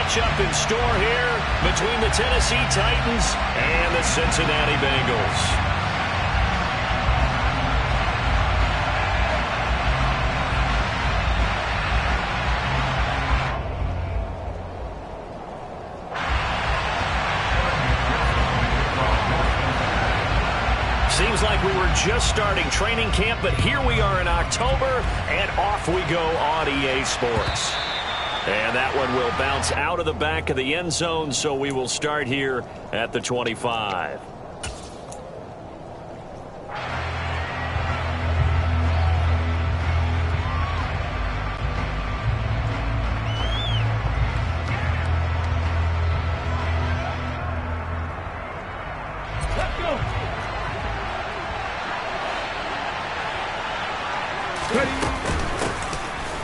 matchup in store here between the Tennessee Titans and the Cincinnati Bengals. Seems like we were just starting training camp, but here we are in October, and off we go on EA Sports. And that one will bounce out of the back of the end zone, so we will start here at the 25.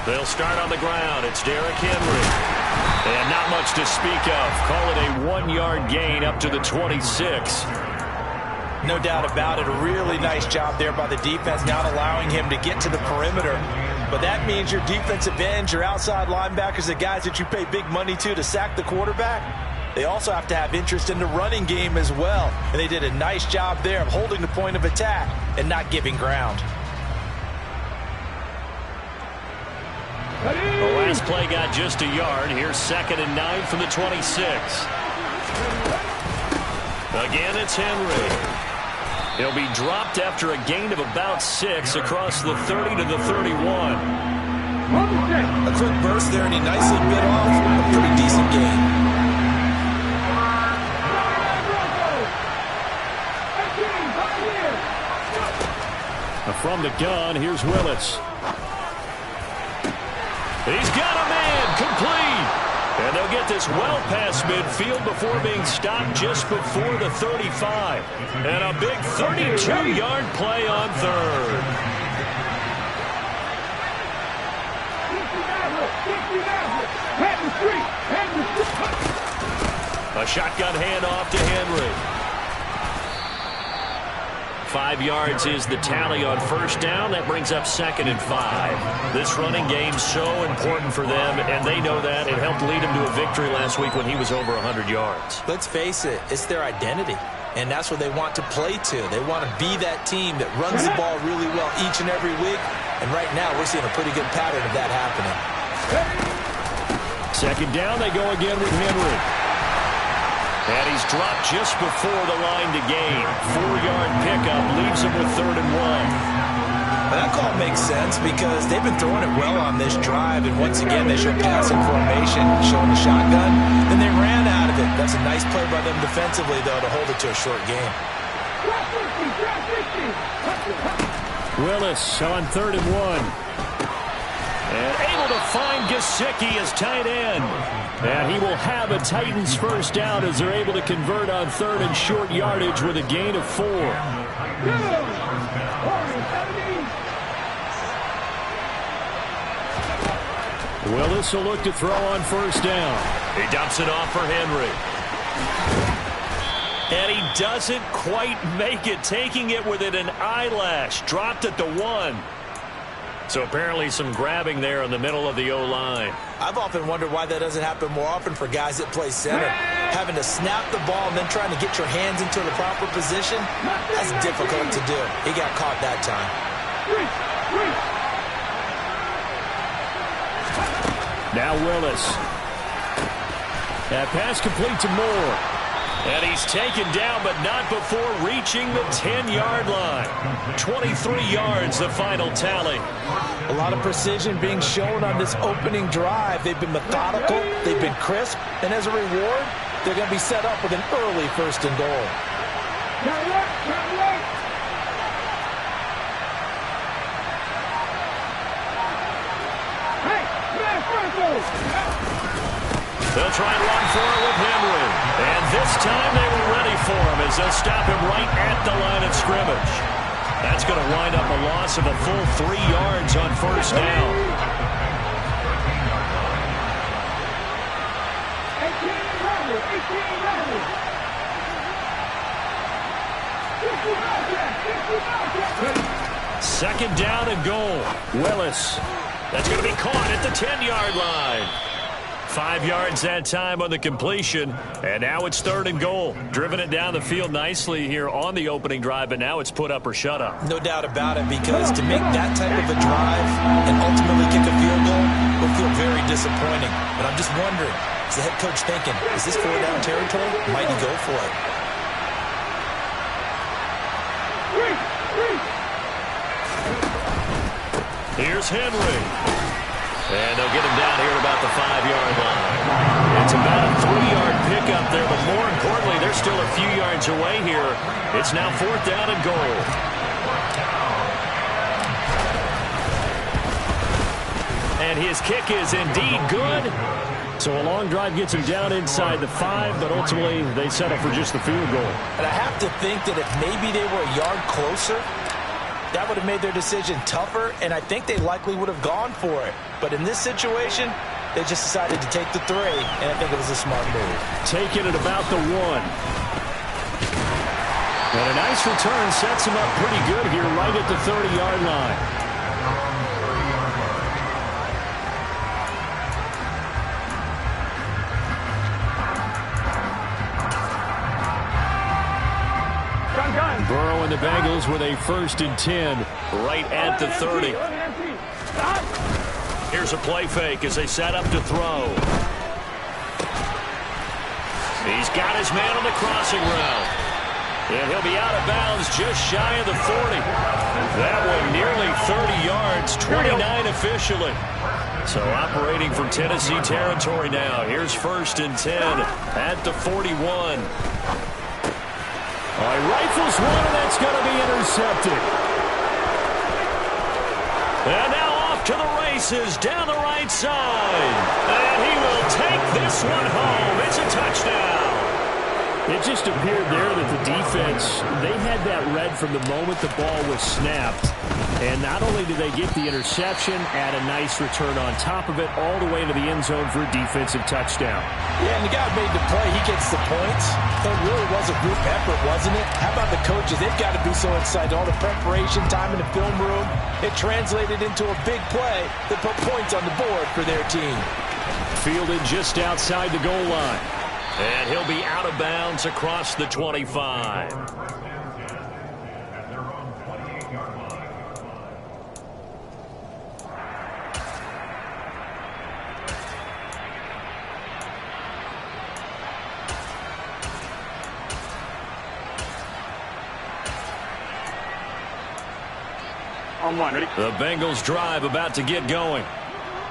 They'll start on the ground. It's Derrick Henry. And not much to speak of. Call it a 1-yard gain up to the 26. No doubt about it. A really nice job there by the defense, not allowing him to get to the perimeter. But that means your defensive ends, your outside linebackers, the guys that you pay big money to sack the quarterback, they also have to have interest in the running game as well. And they did a nice job there of holding the point of attack and not giving ground. The last play got just a yard. Here's 2nd and 9 from the 26. Again, it's Henry. He'll be dropped after a gain of about 6 across the 30 to the 31. A quick burst there, and he nicely bit off a pretty decent gain. From the gun, here's Willis. He's got a man, complete. And they'll get this well past midfield before being stopped just before the 35. And a big 32-yard play on 3rd. A shotgun handoff to Henry. 5 yards is the tally on 1st down. That brings up 2nd and 5. This running game's so important for them, and they know that. It helped lead him to a victory last week when he was over 100 yards. Let's face it, it's their identity, and that's what they want to play to. They want to be that team that runs the ball really well each and every week, and right now we're seeing a pretty good pattern of that happening. 2nd down, they go again with Henry. And he's dropped just before the line to gain. 4-yard pickup leaves him with 3rd and 1. That call makes sense because they've been throwing it well on this drive, and once again they show passing formation, showing the shotgun, and they ran out of it. That's a nice play by them defensively, though, to hold it to a short game. Willis on 3rd and 1. And able to find Gesicki as tight end. And he will have a Titans 1st down as they're able to convert on 3rd and short yardage with a gain of 4. Willis will look to throw on 1st down. He dumps it off for Henry. And he doesn't quite make it, taking it within an eyelash. Dropped at the 1. So apparently some grabbing there in the middle of the O-line. I've often wondered why that doesn't happen more often for guys that play center. Having to snap the ball and then trying to get your hands into the proper position, that's difficult to do. He got caught that time. Now Willis. That pass complete to Moore. And he's taken down, but not before reaching the 10-yard line. 23 yards, the final tally. A lot of precision being shown on this opening drive. They've been methodical, they've been crisp, and as a reward, they're going to be set up with an early 1st and goal. They'll try and run for it with Henry. And this time they were ready for him as they'll stop him right at the line of scrimmage. That's going to wind up a loss of a full 3 yards on 1st down. Second down and goal. Willis. That's going to be caught at the 10-yard line. 5 yards that time on the completion, and now it's 3rd and goal. Driven it down the field nicely here on the opening drive, but now it's put up or shut up. No doubt about it, because to make that type of a drive and ultimately kick a field goal will feel very disappointing. But I'm just wondering, is the head coach thinking, is this 4-down territory? Might he go for it? Here's Henry. And they'll get him down here at about the 5-yard line. It's about a 3-yard pickup there, but more importantly, they're still a few yards away here. It's now 4th down and goal. And his kick is indeed good. So a long drive gets him down inside the 5, but ultimately they settle for just the field goal. And I have to think that if maybe they were a yard closer, that would have made their decision tougher, and I think they likely would have gone for it. But in this situation, they just decided to take the 3, and I think it was a smart move. Taking it about the 1. And a nice return sets him up pretty good here right at the 30-yard line. Burrow and the Bengals with a 1st and 10 right at the 30. Here's a play fake as they set up to throw. He's got his man on the crossing route. And he'll be out of bounds just shy of the 40. That one nearly 30 yards, 29 officially. So operating from Tennessee territory now. Here's 1st and 10 at the 41. He rifles one, and that's going to be intercepted. And now off to the races down the right side. And he will take this one home. It's a touchdown. It just appeared there that the defense, they had that read from the moment the ball was snapped. And not only did they get the interception, add a nice return on top of it, all the way into the end zone for a defensive touchdown. Yeah, and the guy made the play. He gets the points. It really was a group effort, wasn't it? How about the coaches? They've got to be so excited. All the preparation time in the film room, it translated into a big play that put points on the board for their team. Fielded just outside the goal line. And he'll be out of bounds across the 25. The Bengals drive about to get going.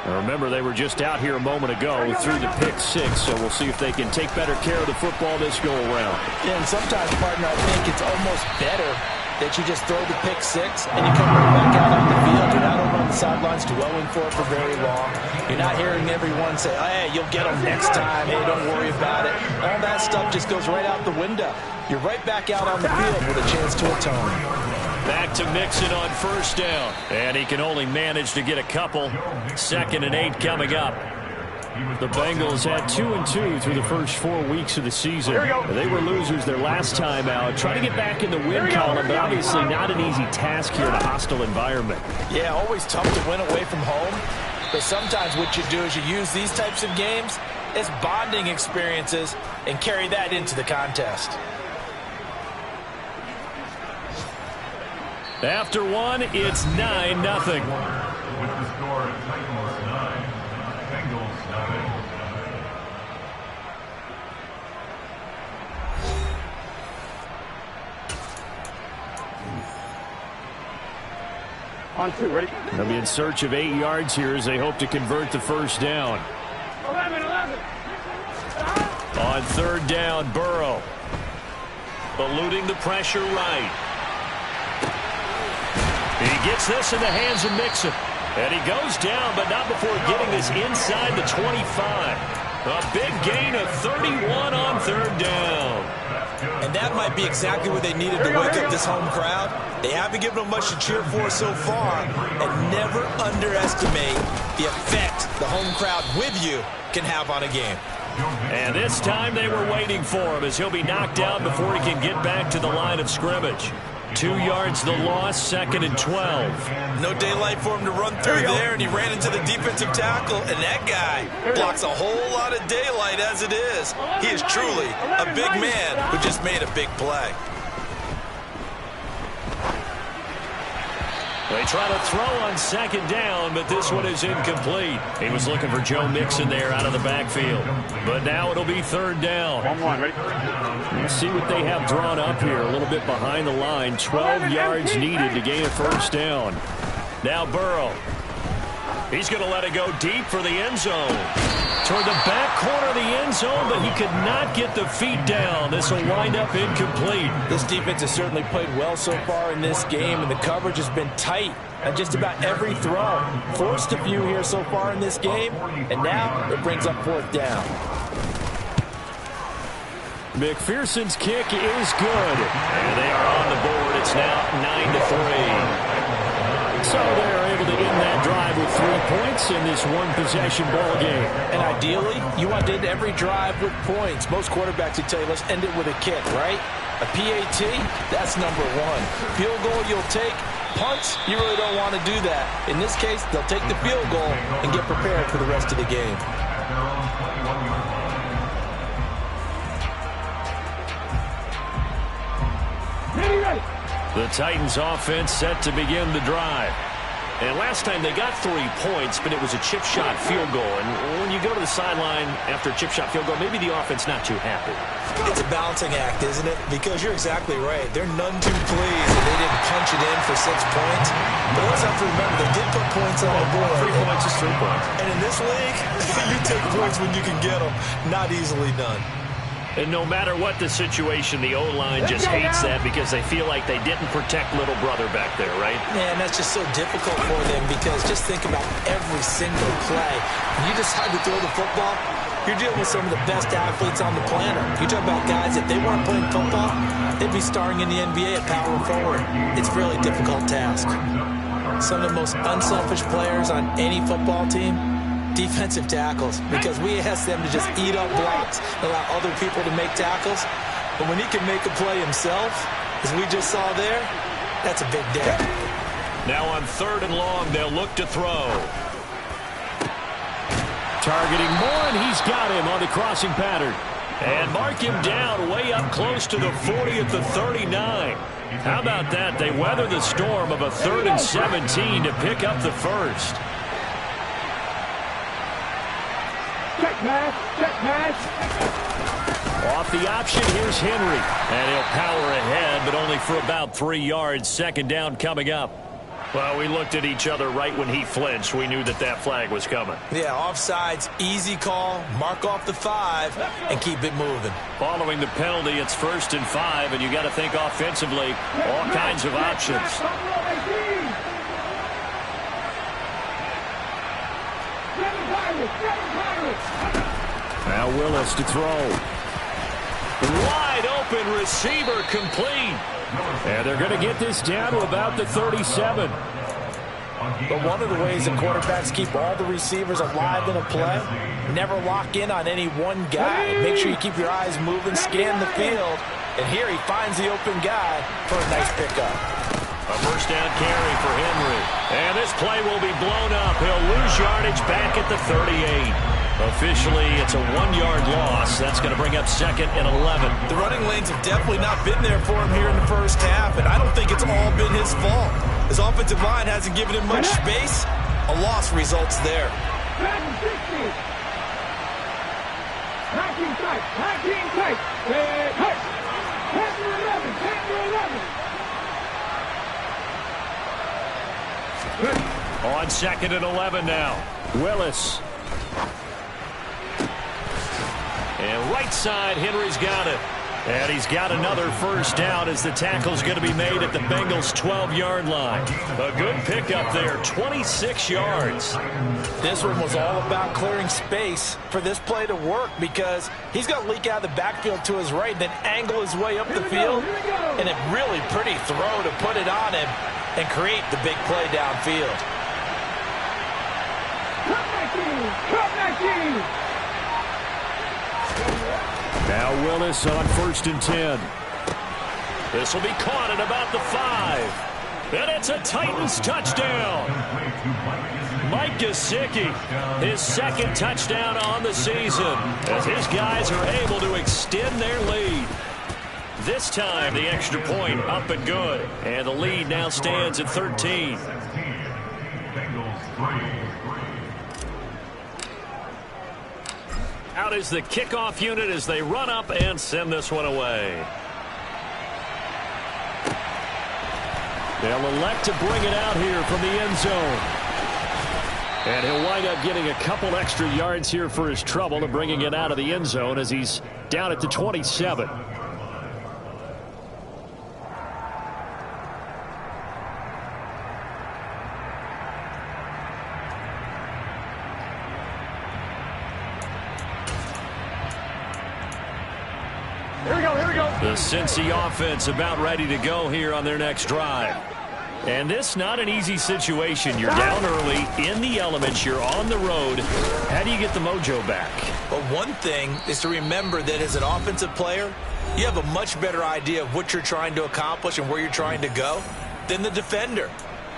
Now remember, they were just out here a moment ago through the pick 6, so we'll see if they can take better care of the football this go-around. Yeah, and sometimes, partner, I think it's almost better that you just throw the pick 6 and you come right back out on the field. You're not over on the sidelines dwelling for it for very long. You're not hearing everyone say, hey, you'll get them next time. Hey, don't worry about it. All that stuff just goes right out the window. You're right back out on the field with a chance to atone. Back to Mixon on 1st down. And he can only manage to get a couple. 2nd and 8 coming up. The Bengals had 2-2 through the first 4 weeks of the season. They were losers their last time out. Trying to get back in the win column, but obviously not an easy task here in a hostile environment. Yeah, always tough to win away from home. But sometimes what you do is you use these types of games as bonding experiences and carry that into the contest. After one, it's 9-0. With the score of Titans 9, Bengals 9. On 2, ready? They'll be in search of 8 yards here as they hope to convert the 1st down. 11. On 3rd down, Burrow. Eluding the pressure right. He gets this in the hands of Mixon. And he goes down, but not before getting this inside the 25. A big gain of 31 on 3rd down. And that might be exactly what they needed to wake up this home crowd. They haven't given them much to cheer for so far. And never underestimate the effect the home crowd with you can have on a game. And this time they were waiting for him as he'll be knocked down before he can get back to the line of scrimmage. 2 yards the loss, 2nd and 12. No daylight for him to run through there, and he ran into the defensive tackle, and that guy blocks a whole lot of daylight as it is. He is truly a big man who just made a big play. They try to throw on 2nd down, but this one is incomplete. He was looking for Joe Mixon there out of the backfield. But now it'll be 3rd down. Let's see what they have drawn up here. A little bit behind the line. 12 yards needed to gain a 1st down. Now Burrow. He's going to let it go deep for the end zone. Toward the back corner of the end zone, but he could not get the feet down. This will wind up incomplete. This defense has certainly played well so far in this game, and the coverage has been tight on just about every throw. Forced a few here so far in this game, and now it brings up 4th down. McPherson's kick is good. And they are on the board. It's now 9-3. So they're able to end that drive with 3 points in this one-possession ball game. And ideally, you want to end every drive with points. Most quarterbacks would tell you, let's end it with a kick, right? A PAT, that's number 1. Field goal you'll take. Punts, you really don't want to do that. In this case, they'll take the field goal and get prepared for the rest of the game. The Titans offense set to begin the drive. And last time they got 3 points, but it was a chip shot field goal. And when you go to the sideline after a chip shot field goal, maybe the offense not too happy. It's a balancing act, isn't it? Because you're exactly right. They're none too pleased that they didn't punch it in for 6 points. But also have to remember, they did put points on the board. 3 points is 3 points. And in this league, you take points when you can get them. Not easily done. And no matter what the situation, the O-line just hates that because they feel like they didn't protect little brother back there, right? Man, that's just so difficult for them because just think about every single play. When you decide to throw the football, you're dealing with some of the best athletes on the planet. You talk about guys, if they weren't playing football, they'd be starring in the NBA at power forward. It's a really difficult task. Some of the most unselfish players on any football team, defensive tackles, because we ask them to just eat up blocks and allow other people to make tackles. But when he can make a play himself, as we just saw there, that's a big day. Now on 3rd and long, they'll look to throw. Targeting Moore, and he's got him on the crossing pattern. And mark him down way up close to the 40 at the 39. How about that? They weather the storm of a 3rd and 17 to pick up the 1st. Check pass. Off the option, here's Henry. And he'll power ahead, but only for about 3 yards. 2nd down coming up. Well, we looked at each other right when he flinched. We knew that that flag was coming. Yeah, offsides, easy call. Mark off the 5 and keep it moving. Following the penalty, it's 1st and 5, and you got to think offensively, all kinds of options. Now Willis to throw. Wide open receiver complete. And they're going to get this down to about the 37. But one of the ways that quarterbacks keep all the receivers alive in a play, never lock in on any one guy. Make sure you keep your eyes moving, scan the field. And here he finds the open guy for a nice pickup. A 1st down carry for Henry. And this play will be blown up. He'll lose yardage back at the 38. Officially, it's a 1-yard loss. That's going to bring up 2nd and 11. The running lanes have definitely not been there for him here in the first half, and I don't think it's all been his fault. His offensive line hasn't given him much space. A loss results there. On 2nd and 11 now. Willis. And right side, Henry's got it. And he's got another 1st down as the tackle's going to be made at the Bengals' 12-yard line. A good pickup there, 26 yards. This one was all about clearing space for this play to work because he's going to leak out of the backfield to his right, then angle his way up the field. And a really pretty throw to put it on him and create the big play downfield. Come back in. Now Willis on 1st and 10. This will be caught at about the 5. And it's a Titans touchdown. Mike Gesicki, his second touchdown on the season, as his guys are able to extend their lead. This time, the extra point up and good. And the lead now stands at 13. Out is the kickoff unit as they run up and send this one away. They'll elect to bring it out here from the end zone. And he'll wind up getting a couple extra yards here for his trouble and bringing it out of the end zone as he's down at the 27. The Cincy offense about ready to go here on their next drive. And this not an easy situation. You're down early, in the elements, you're on the road. How do you get the mojo back? Well, one thing is to remember that as an offensive player, you have a much better idea of what you're trying to accomplish and where you're trying to go than the defender.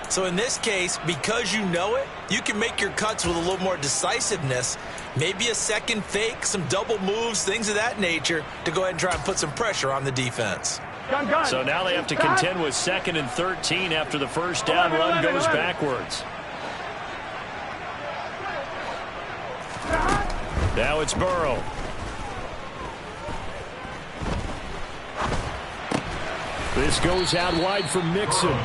So in this case, because you know it, you can make your cuts with a little more decisiveness, maybe a second fake, some double moves, things of that nature, to go ahead and try and put some pressure on the defense. So now they have to contend with 2nd and 13 after the first down run goes backwards. Now it's Burrow. This goes out wide for Mixon.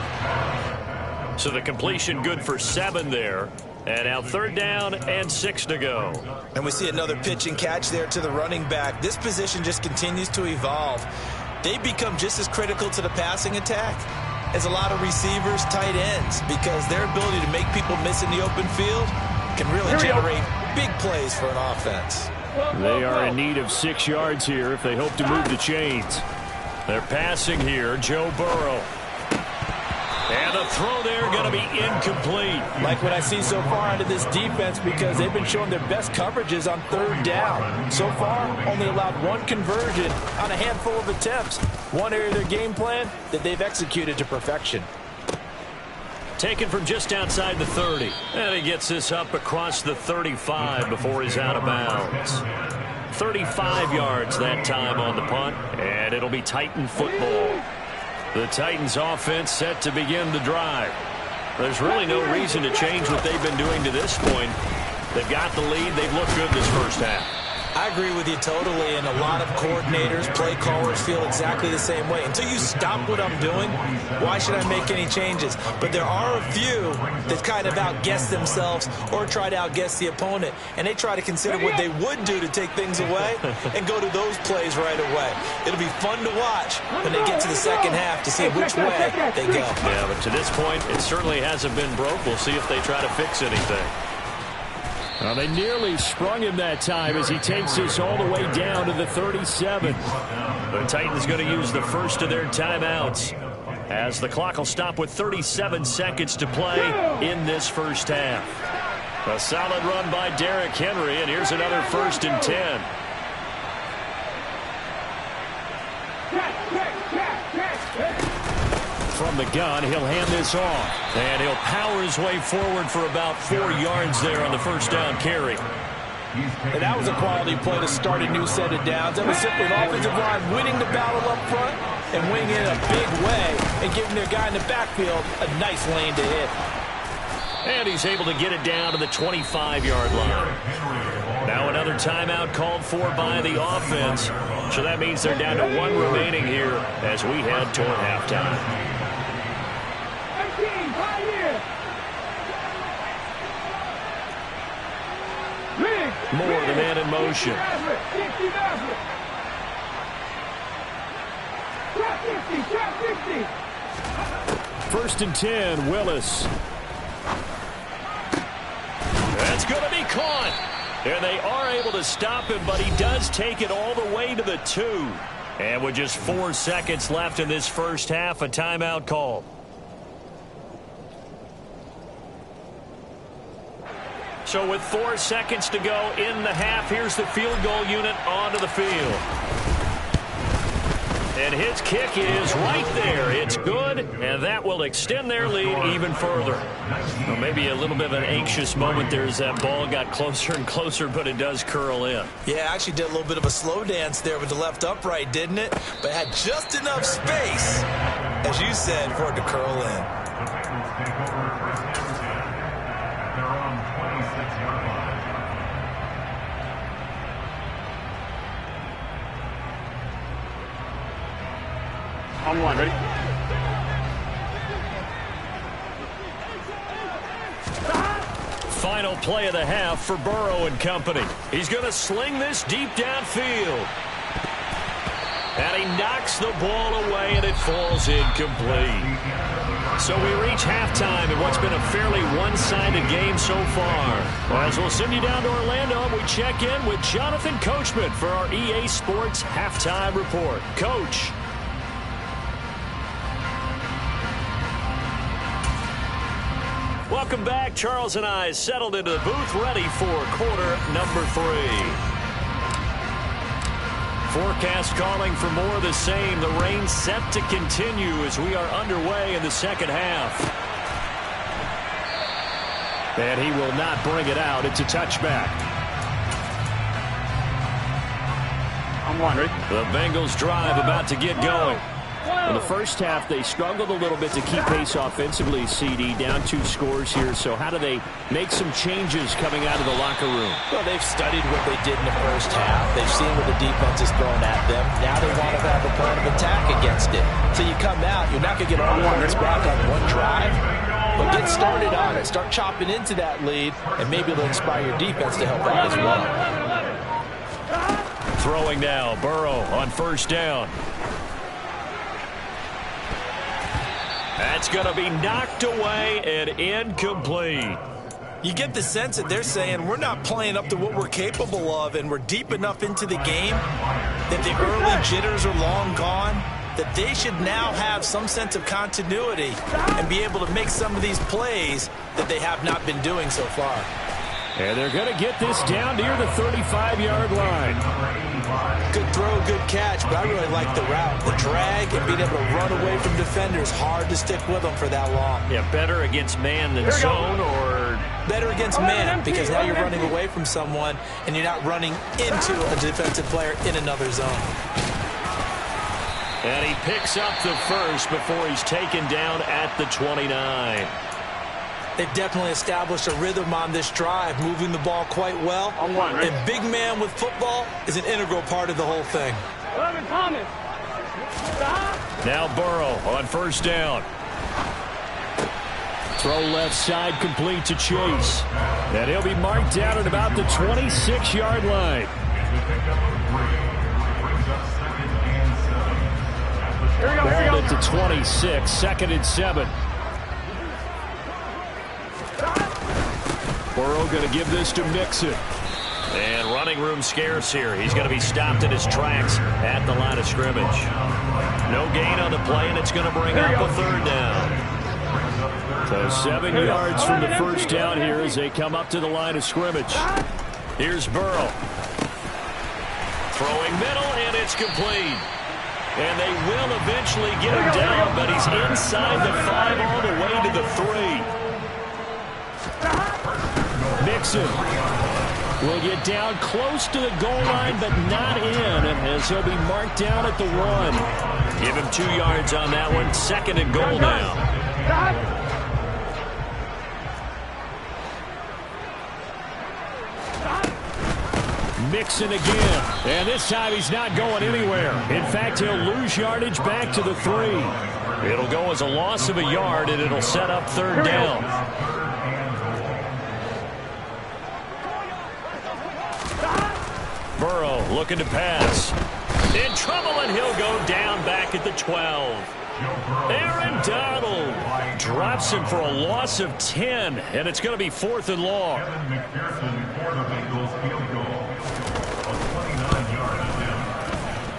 So the completion good for 7 there. And now 3rd down and 6 to go. And we see another pitch and catch there to the running back. This position just continues to evolve. They become just as critical to the passing attack as a lot of receivers, tight ends, because their ability to make people miss in the open field can really generate big plays for an offense. They are in need of 6 yards here if they hope to move the chains. They're passing here, Joe Burrow. And the throw there going to be incomplete. Like what I see so far out of this defense, because they've been showing their best coverages on 3rd down. So far, only allowed 1 conversion on a handful of attempts. One area of their game plan that they've executed to perfection. Taken from just outside the 30. And he gets this up across the 35 before he's out of bounds. 35 yards that time on the punt, and it'll be Titan football. The Titans offense set to begin the drive. There's really no reason to change what they've been doing to this point. They've got the lead. They've looked good this first half. I agree with you totally, and a lot of coordinators, play callers feel exactly the same way. Until you stop what I'm doing, why should I make any changes? But there are a few that kind of outguess themselves or try to outguess the opponent, and they try to consider what they would do to take things away and go to those plays right away. It'll be fun to watch when they get to the second half to see which way they go. Yeah, but to this point, it certainly hasn't been broke. We'll see if they try to fix anything. Well, they nearly sprung him that time as he takes this all the way down to the 37. The Titans going to use the first of their timeouts as the clock will stop with 37 seconds to play in this first half. A solid run by Derrick Henry, and here's another 1st and 10. From the gun, he'll hand this off. And he'll power his way forward for about 4 yards there on the first down carry. And that was a quality play to start a new set of downs. That was simply an offensive line winning the battle up front and winning it in a big way and giving their guy in the backfield a nice lane to hit. And he's able to get it down to the 25-yard line. Now another timeout called for by the offense. So that means they're down to 1 remaining here as we head toward halftime. Moore, the man in motion. First and 10, Willis. That's going to be caught. And they are able to stop him, but he does take it all the way to the 2. And with just 4 seconds left in this first half, a timeout call. So with 4 seconds to go in the half, here's the field goal unit onto the field. And his kick is right there. It's good, and that will extend their lead even further. Well, maybe a little bit of an anxious moment there as that ball got closer and closer, but it does curl in. Yeah, actually did a little bit of a slow dance there with the left upright, didn't it? But had just enough space, as you said, for it to curl in. The Bengals take over first and 10 at their own 26-yard line. On one, ready? Final play of the half for Burrow and company. He's going to sling this deep downfield. And he knocks the ball away, and it falls incomplete. So we reach halftime in what's been a fairly one-sided game so far. As we'll send you down to Orlando, we check in with Jonathan Coachman for our EA Sports Halftime Report. Coach. Welcome back. Charles and I settled into the booth, ready for quarter number 3. Forecast calling for more of the same. The rain set to continue as we are underway in the second half. And he will not bring it out. It's a touchback. On one, ready? The Bengals drive about to get going. In the first half, they struggled a little bit to keep pace offensively, CD, down 2 scores here. So how do they make some changes coming out of the locker room? Well, they've studied what they did in the first half. They've seen what the defense is throwing at them. Now they want to have a plan of attack against it. So you come out, you're not going to get all points back on one drive, but get started on it. Start chopping into that lead, and maybe it'll inspire your defense to help out as well. Throwing now, Burrow on first down. That's going to be knocked away and incomplete. You get the sense that they're saying we're not playing up to what we're capable of, and we're deep enough into the game that the early jitters are long gone, that they should now have some sense of continuity and be able to make some of these plays that they have not been doing so far. And they're going to get this down near the 35-yard line. Good throw, good catch, but I really like the route. The drag and being able to run away from defenders, hard to stick with them for that long. Yeah, better against man than zone, or better against man, because now you're running away from someone and you're not running into a defensive player in another zone. And he picks up the first before he's taken down at the 29. They've definitely established a rhythm on this drive, moving the ball quite well. On one, right? And big man with football is an integral part of the whole thing. Thomas. Now Burrow on first down. Throw left side complete to Chase. And he'll be marked down at about the 26-yard line. Ball at the 26, 2nd and 7. Burrow going to give this to Mixon. And running room scarce here. He's going to be stopped in his tracks at the line of scrimmage. No gain on the play, and it's going to bring up a 3rd down. So 7 yards from the first down here as they come up to the line of scrimmage. Here's Burrow. Throwing middle, and it's complete. And they will eventually get him down, but he's inside the 5 all the way to the 3. Mixon will get down close to the goal line, but not in, as he'll be marked down at the 1. Give him 2 yards on that one. 2nd and goal now. Mixon again, and this time he's not going anywhere. In fact, he'll lose yardage back to the 3. It'll go as a loss of a yard, and it'll set up 3rd down. Burrow looking to pass. In trouble, and he'll go down back at the 12. Aaron Donald drops him for a loss of 10, and it's going to be 4th and long.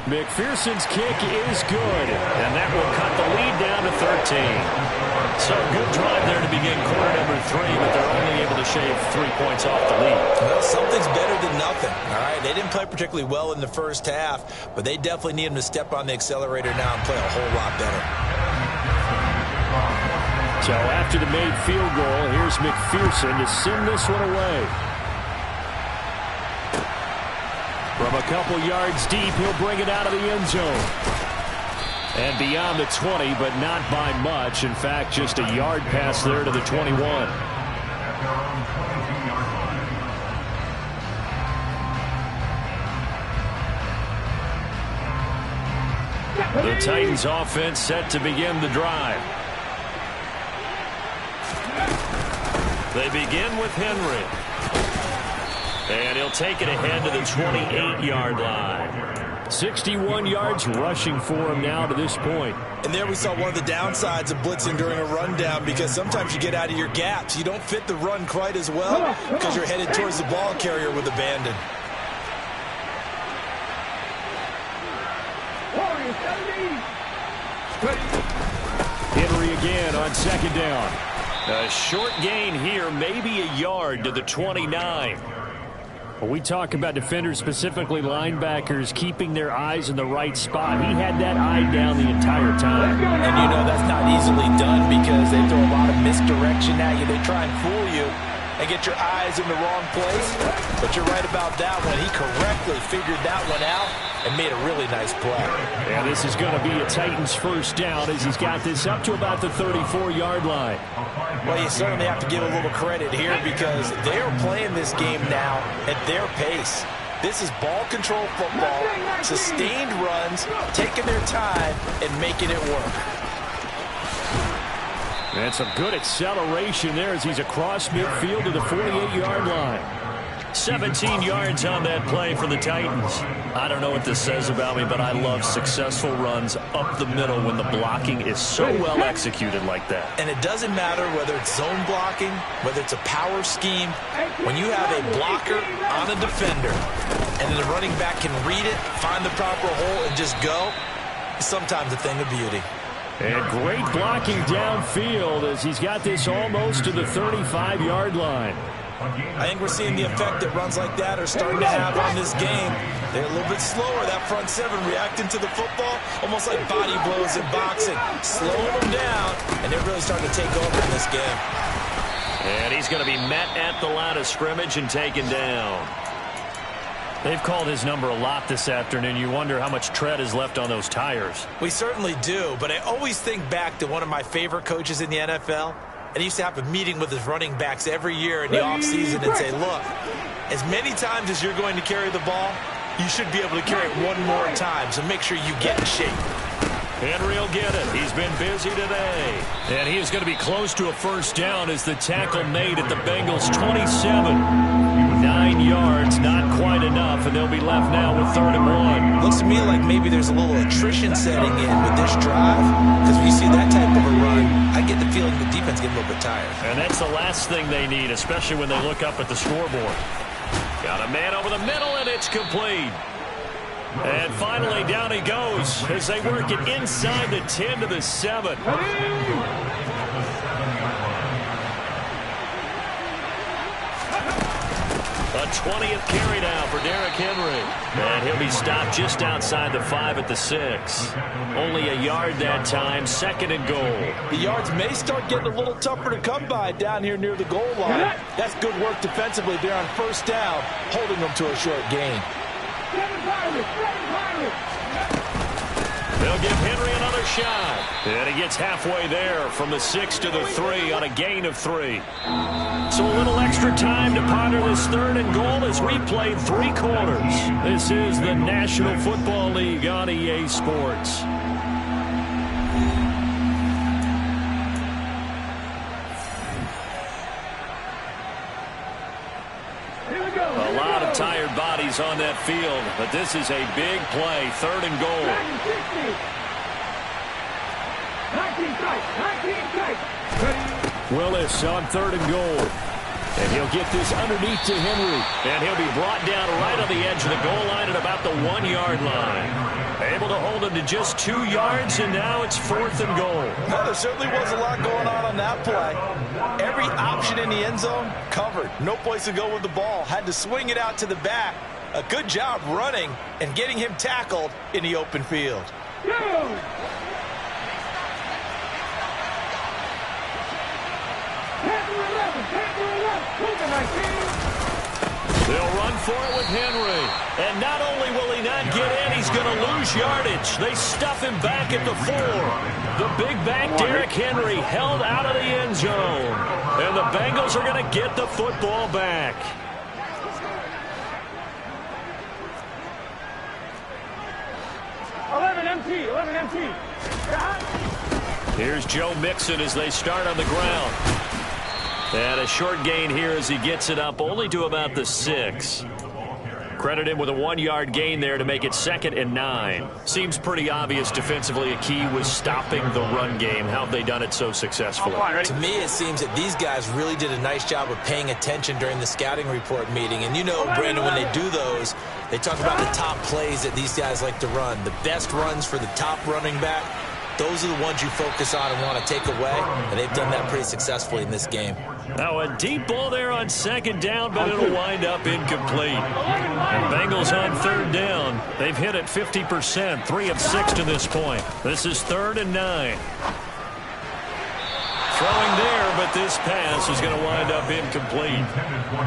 McPherson's kick is good, and that will cut the lead down to 13. So a good drive there to begin quarter number 3, but they're only able to shave 3 points off the lead. Well, something's better than nothing. All right, they didn't play particularly well in the first half, but they definitely need them to step on the accelerator now and play a whole lot better. So after the made field goal, here's McPherson to send this one away. From a couple yards deep, he'll bring it out of the end zone. And beyond the 20, but not by much. In fact, just a yard pass there to the 21. The Titans offense set to begin the drive. They begin with Henry. And he'll take it ahead to the 28-yard line. 61 yards rushing for him now to this point. And there we saw one of the downsides of blitzing during a rundown, because sometimes you get out of your gaps. You don't fit the run quite as well because you're headed towards the ball carrier with abandon. Henry again on second down. A short gain here, maybe a yard to the 29. When we talk about defenders, specifically linebackers, keeping their eyes in the right spot, he had that eye down the entire time. And you know that's not easily done because they throw a lot of misdirection at you. They try and fool you and get your eyes in the wrong place. But you're right about that one. He correctly figured that one out and made a really nice play. And this is going to be a Titans first down as he's got this up to about the 34-yard line. Well, you certainly have to give a little credit here because they are playing this game now at their pace. This is ball control football, sustained runs, taking their time and making it work. And some good acceleration there as he's across midfield to the 48-yard line. 17 yards on that play for the Titans. I don't know what this says about me, but I love successful runs up the middle when the blocking is so well executed like that. And it doesn't matter whether it's zone blocking, whether it's a power scheme. When you have a blocker on a defender and then the running back can read it, find the proper hole, and just go, it's sometimes a thing of beauty. And great blocking downfield as he's got this almost to the 35-yard line. I think we're seeing the effect that runs like that are starting to have on this game. They're a little bit slower, that front seven, reacting to the football, almost like body blows in boxing, slowing them down, and they're really starting to take over in this game. And he's going to be met at the line of scrimmage and taken down. They've called his number a lot this afternoon. You wonder how much tread is left on those tires. We certainly do, but I always think back to one of my favorite coaches in the NFL. And he used to have a meeting with his running backs every year in the offseason and say, look, as many times as you're going to carry the ball, you should be able to carry it one more time, so make sure you get in shape. Henry will get it. He's been busy today. And he is going to be close to a first down as the tackle made at the Bengals' 27. 9 yards, not quite enough, and they'll be left now with 3rd and 1. Looks to me like maybe there's a little attrition setting in with this drive, because when you see that type of a run, I get the feeling the defense getting a little bit tired. And that's the last thing they need, especially when they look up at the scoreboard. Got a man over the middle, and it's complete. And finally, down he goes as they work it inside the 10 to the 7. A 20th carry now for Derrick Henry. And he'll be stopped just outside the 5 at the 6. Only a yard that time, 2nd and goal. The yards may start getting a little tougher to come by down here near the goal line. That's good work defensively there on first down, holding them to a short gain. They'll give Henry another shot. And he gets halfway there from the 6 to the 3 on a gain of 3. So a little extra time to ponder this 3rd and goal as we played 3 quarters. This is the National Football League on EA Sports. A lot of tired bodies on that field, but this is a big play, 3rd and goal. Willis on 3rd and goal. And he'll get this underneath to Henry. And he'll be brought down right on the edge of the goal line at about the 1-yard line. Able to hold him to just 2 yards, and now it's 4th and goal. Well, there certainly was a lot going on that play. Every option in the end zone covered. No place to go with the ball. Had to swing it out to the back. A good job running and getting him tackled in the open field. They'll run for it with Henry. And not only will he not get in, he's going to lose yardage. They stuff him back at the 4. The big back, Derrick Henry, held out of the end zone. And the Bengals are going to get the football back. Here's Joe Mixon as they start on the ground. And a short gain here as he gets it up only to about the 6. Credit him with a 1-yard gain there to make it 2nd and 9. Seems pretty obvious defensively a key was stopping the run game. How have they done it so successfully? To me, it seems that these guys really did a nice job of paying attention during the scouting report meeting. And you know, Brandon, when they do those, they talk about the top plays that these guys like to run. The best runs for the top running back. Those are the ones you focus on and want to take away, and they've done that pretty successfully in this game. Now a deep ball there on 2nd down, but it'll wind up incomplete. The Bengals on 3rd down. They've hit it 50%, 3 of 6 to this point. This is 3rd and 9. Throwing there, but this pass is going to wind up incomplete.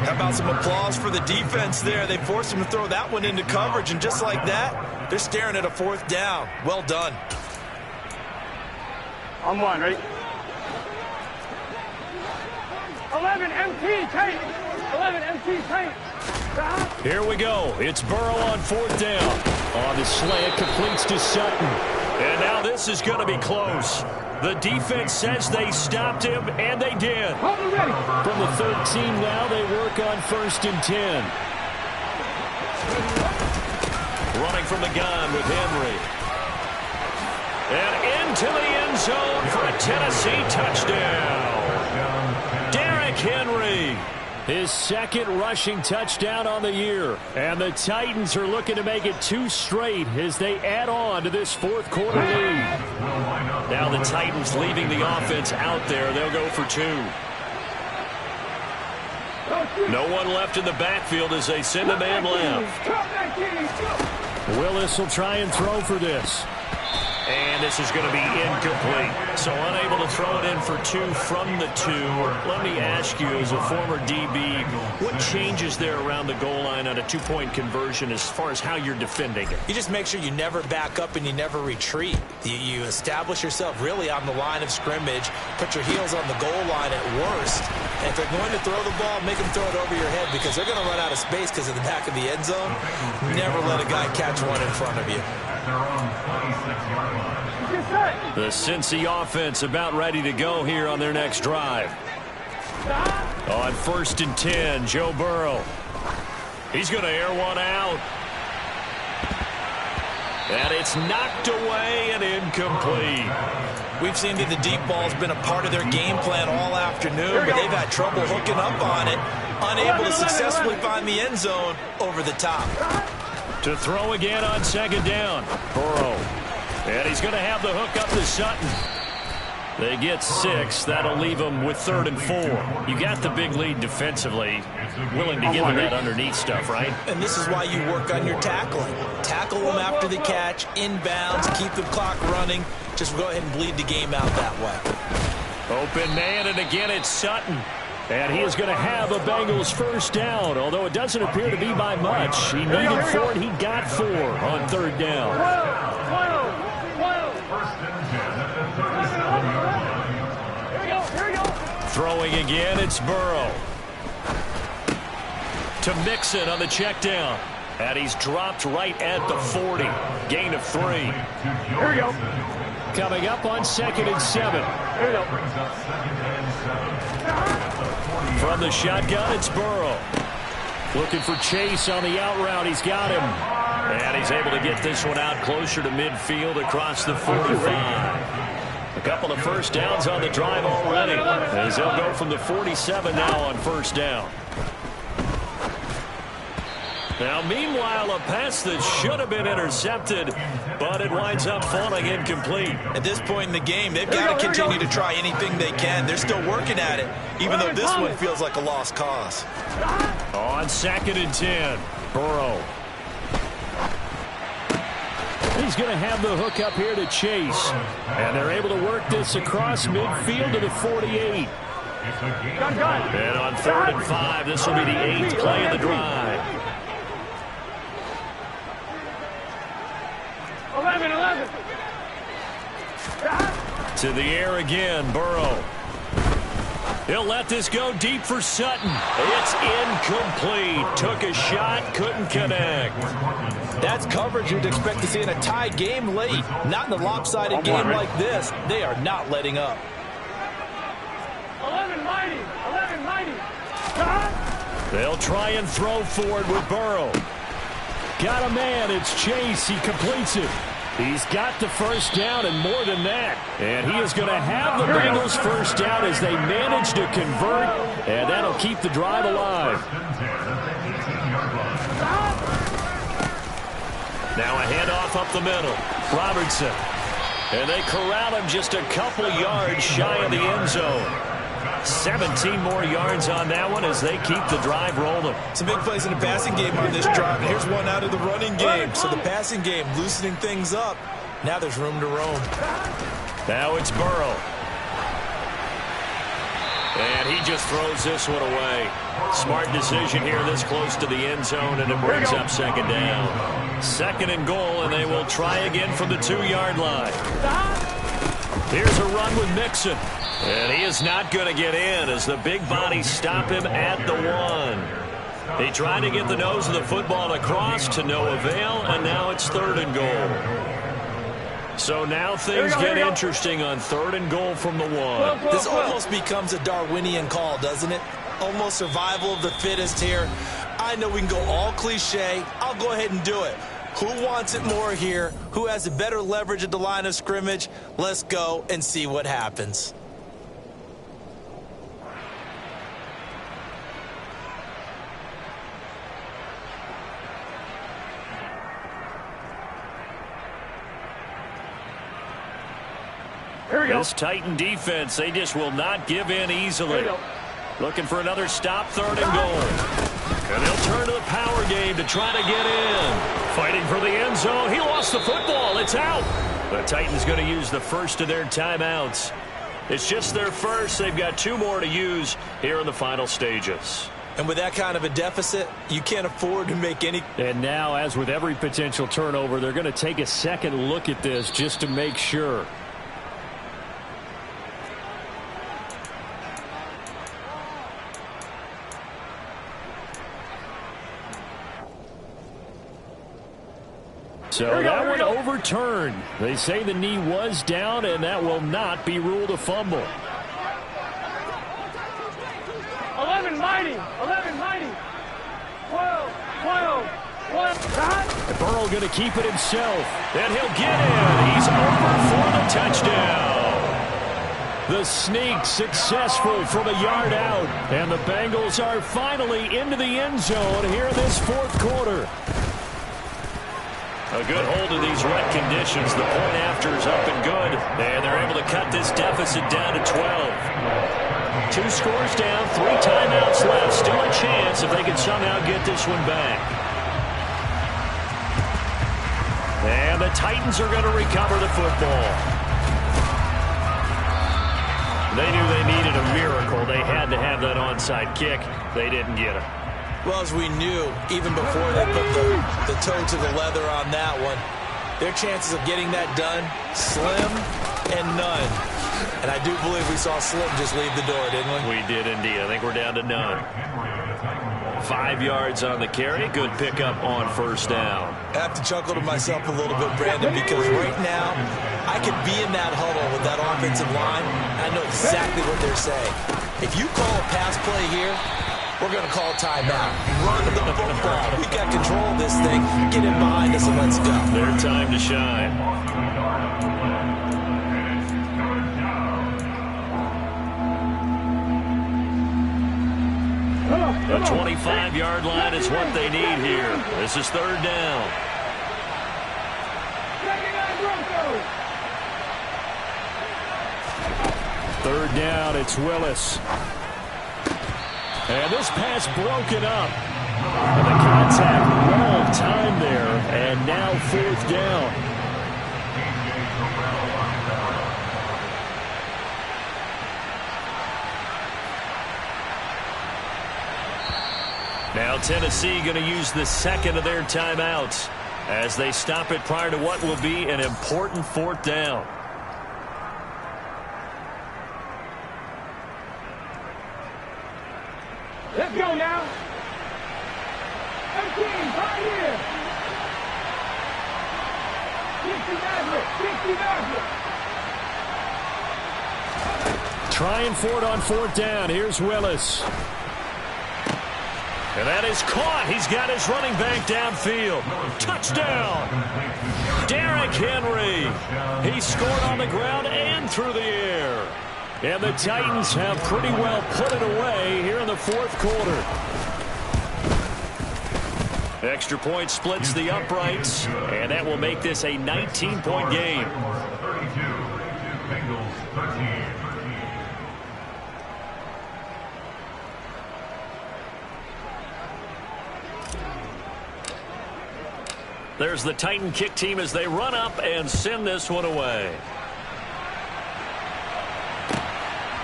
How about some applause for the defense there? They forced him to throw that one into coverage, and just like that, they're staring at a 4th down. Well done. I'm one, ready? 11 MT tank. 11 MT tank. Here we go. It's Burrow on 4th down. On the slant, completes to Sutton. And now this is going to be close. The defense says they stopped him, and they did. From the 13 now, they work on 1st and 10. Running from the gun with Henry. And into the end zone for a Tennessee touchdown. Derrick Henry, his 2nd rushing touchdown on the year. And the Titans are looking to make it 2 straight as they add on to this 4th quarter lead. Now the Titans leaving the offense out there. They'll go for 2. No one left in the backfield as they send a man left. Willis will try and throw for this. And this is going to be incomplete. So unable to throw it in for 2 from the 2. Let me ask you, as a former DB, what changes there around the goal line on a 2-point conversion as far as how you're defending it? You just make sure you never back up and you never retreat. You establish yourself really on the line of scrimmage, put your heels on the goal line at worst. And if they're going to throw the ball, make them throw it over your head because they're going to run out of space because of the back of the end zone. Never let a guy catch one in front of you. The Cincy offense about ready to go here on their next drive. On 1st and 10, Joe Burrow. He's going to air one out. And it's knocked away and incomplete. We've seen that the deep ball's been a part of their game plan all afternoon, but they've had trouble hooking up on it, unable to successfully find the end zone over the top. To throw again on 2nd down. Burrow. And he's going to have the hook up to Sutton. They get 6. That'll leave them with 3rd and 4. You got the big lead defensively. Willing to give them that underneath stuff, right? And this is why you work on your tackling. Tackle them after the catch, inbounds, keep the clock running. Just go ahead and bleed the game out that way. Open man, and again it's Sutton. And he is going to have a Bengals 1st down, although it doesn't appear to be by much. He needed 4, and he got 4 on 3rd down. Throwing again, it's Burrow. To Mixon on the check down. And he's dropped right at the 40. Gain of 3. Here we go. Coming up on 2nd and 7. Here we go. From the shotgun, it's Burrow. Looking for Chase on the out route. He's got him. And he's able to get this one out closer to midfield across the 45. A couple of 1st downs on the drive already, as they'll go from the 47 now on 1st down. Now, meanwhile, a pass that should have been intercepted, but it winds up falling incomplete. At this point in the game, they've got to continue to try anything they can. They're still working at it, even though this one feels like a lost cause. On 2nd and 10, Burrow. He's going to have the hook up here to Chase. And they're able to work this across midfield to the 48. And on 3rd and 5, this will be the 8th play of the drive. 11. To the air again, Burrow. He'll let this go deep for Sutton. It's incomplete. Took a shot, couldn't connect. That's coverage you'd expect to see in a tie game late. Not in a lopsided game like this. They are not letting up. 11 mighty. They'll try and throw forward with Burrow. Got a man. It's Chase. He completes it. He's got the first down and more than that. And he is going to have the Bengals first down as they manage to convert. And that'll keep the drive alive. Now a handoff up the middle. Robertson. And they corral him just a couple yards shy of the end zone. 17 more yards on that one as they keep the drive rolling. Some big plays in the passing game on this drive. And here's one out of the running game. So the passing game loosening things up. Now there's room to roam. Now it's Burrow. And he just throws this one away. Smart decision here this close to the end zone, and it brings up 2nd down. 2nd and goal, and they will try again from the 2-yard line. Here's a run with Mixon. And he is not going to get in as the big bodies stop him at the 1. He tried to get the nose of the football across to no avail, and now it's 3rd and goal. So now things get interesting on 3rd and goal from the 1. This almost becomes a Darwinian call, doesn't it? Almost survival of the fittest here. I know we can go all cliche. I'll go ahead and do it. Who wants it more here? Who has a better leverage at the line of scrimmage? Let's go and see what happens. This Titan defense, they just will not give in easily. Looking for another stop, 3rd and goal. And they'll turn to the power game to try to get in. Fighting for the end zone. He lost the football. It's out. The Titans going to use the first of their timeouts. It's just their first. They've got 2 more to use here in the final stages. And with that kind of a deficit, you can't afford to make any. And now, as with every potential turnover, they're going to take a second look at this just to make sure. So that one overturned. They say the knee was down, and that will not be ruled a fumble. 11 mighty. 12. Burrow going to keep it himself, and he'll get in. He's over for the touchdown. The sneak successful from a yard out, and the Bengals are finally into the end zone here in this 4th quarter. A good hold of these wet conditions. The point after is up and good. And they're able to cut this deficit down to 12. 2 scores down, 3 timeouts left. Still a chance if they can somehow get this one back. And the Titans are going to recover the football. They knew they needed a miracle. They had to have that onside kick. They didn't get it. Well, as we knew, even before they put the toe to the leather on that one, their chances of getting that done, slim and none. And I do believe we saw Slim just leave the door, didn't we? We did indeed. I think we're down to none. 5 yards on the carry. Good pickup on 1st down. I have to chuckle to myself a little bit, Brandon, because right now I could be in that huddle with that offensive line. I know exactly what they're saying. If you call a pass play here, we're going to call a timeout. Run the football. We got control of this thing. Get in behind us and let's go. Their time to shine. The 25-yard line is what they need here. This is third down. Third down, it's Willis. And this pass broken up. And the contact well timed there. And now fourth down. Now Tennessee going to use the second of their timeouts as they stop it prior to what will be an important fourth down. Let's go now. 18, right here. 50 Trying for it on fourth down. Here's Willis. And that is caught. He's got his running back downfield. Touchdown. Derrick Henry. He scored on the ground and through the air. And the Titans have pretty well put it away here in the fourth quarter. Extra point splits the uprights, and that will make this a 19-point game. 32, Bengals 13. There's the Titan kick team as they run up and send this one away.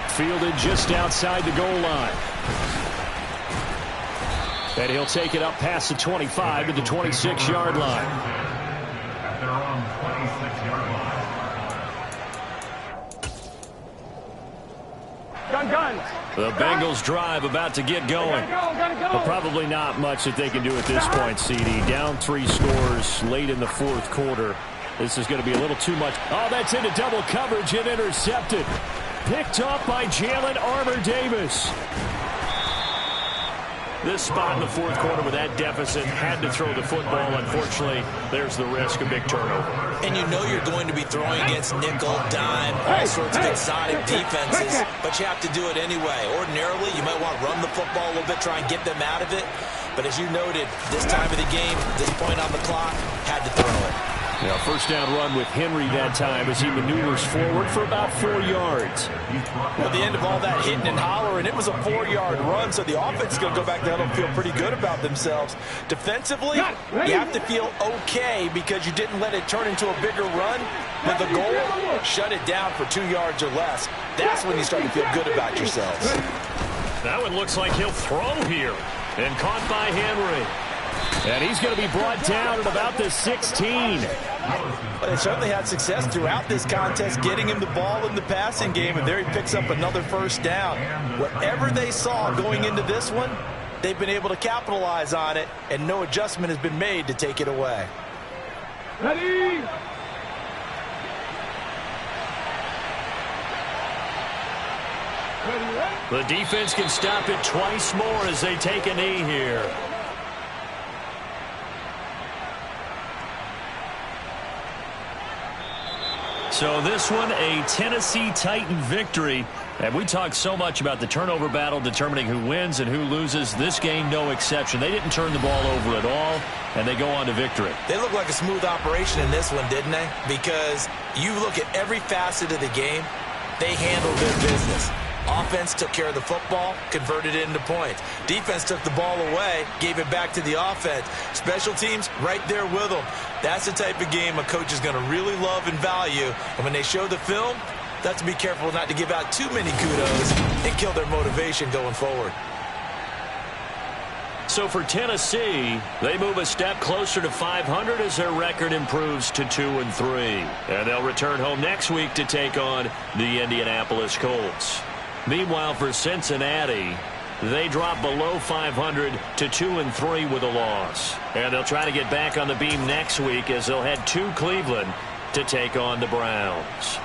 Fielded just outside the goal line. And he'll take it up past the 25 to the 26-yard line. At their own 26-yard line. Gun. The Bengals drive about to get going. But probably not much that they can do at this point, CD. Down 3 scores late in the fourth quarter. This is going to be a little too much. Oh, that's into double coverage and intercepted. Picked up by Jalen Armour-Davis. This spot in the fourth quarter with that deficit had to throw the football. Unfortunately, there's the risk of big turnover. And you know you're going to be throwing against nickel, dime, all sorts of exotic defenses, but you have to do it anyway. Ordinarily, you might want to run the football a little bit, try and get them out of it. But as you noted, this time of the game, this point on the clock, had to throw it. Now, first down run with Henry that time as he maneuvers forward for about 4 yards. At the end of all that hitting and hollering, it was a 4-yard run, so the offense is going to go back down and feel pretty good about themselves. Defensively, you have to feel okay because you didn't let it turn into a bigger run, but the goal, shut it down for 2 yards or less. That's when you start to feel good about yourselves. That one looks like he'll throw here. And caught by Henry. And he's going to be brought down at about the 16. But they certainly had success throughout this contest, getting him the ball in the passing game, and there he picks up another first down. Whatever they saw going into this one, they've been able to capitalize on it, and no adjustment has been made to take it away. Ready? The defense can stop it twice more as they take a knee here. So this one, a Tennessee Titan victory. And we talked so much about the turnover battle determining who wins and who loses. This game, no exception. They didn't turn the ball over at all, and they go on to victory. They look like a smooth operation in this one, didn't they? Because you look at every facet of the game, they handled their business. Offense took care of the football, converted it into points. Defense took the ball away, gave it back to the offense. Special teams, right there with them. That's the type of game a coach is going to really love and value. And when they show the film, they have to be careful not to give out too many kudos and kill their motivation going forward. So for Tennessee, they move a step closer to 500 as their record improves to 2-3. And they'll return home next week to take on the Indianapolis Colts. Meanwhile, for Cincinnati, they drop below 500 to 2-3 with a loss. And they'll try to get back on the beam next week as they'll head to Cleveland to take on the Browns.